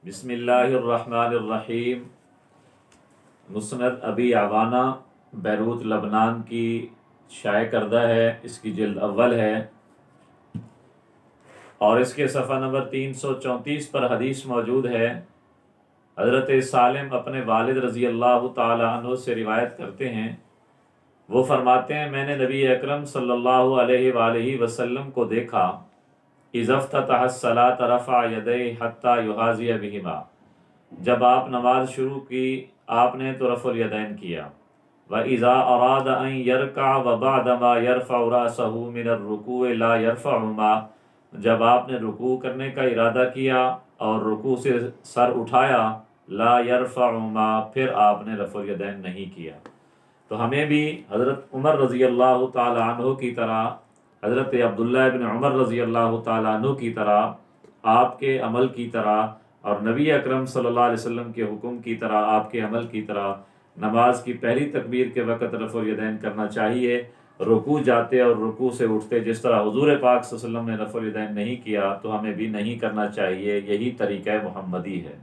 بسم اللہ الرحمن الرحیم۔ مسند ابی عوانہ بیروت لبنان کی شائع کردہ ہے، اس کی جلد اول ہے اور اس کے صفحہ نمبر 334 پر حدیث موجود ہے۔ حضرت سالم اپنے والد رضی اللہ تعالی عنہ سے روایت کرتے ہیں، وہ فرماتے ہیں میں نے نبی اکرم صلی اللہ علیہ وآلہ وسلم کو دیکھا، اذا افتتح الصلاة رفع یدیہ حتی یحاذی بہما، جب آپ نماز شروع کی آپ نے تو رفع الیدین کیا، وَإِذَا أَرَادَ أَن يَرْكَعَ وَبَعْدَمَا يَرْفَعُ رَأْسَهُ مِنَ الرُّكُوعِ لَا يَرْفَعُهُمَا، جب آپ نے رکوع کرنے کا ارادہ کیا اور رکوع سے سر اٹھایا، لا يرفعهما، پھر آپ نے رفع الیدین نہیں کیا۔ تو ہمیں بھی حضرت عمر رضی اللہ تعالی عنہ کی طرح، حضرت عبداللہ ابن عمر رضی اللہ تعالی عنہ کی طرح، آپ کے عمل کی طرح اور نبی اکرم صلی اللہ علیہ وسلم کے حکم کی طرح، آپ کے عمل کی طرح نماز کی پہلی تکبیر کے وقت رفع الیدین کرنا چاہیے۔ رکوع جاتے اور رکوع سے اٹھتے جس طرح حضور پاک صلی اللہ علیہ وسلم نے رفع الیدین نہیں کیا تو ہمیں بھی نہیں کرنا چاہیے، یہی طریقہ محمدی ہے۔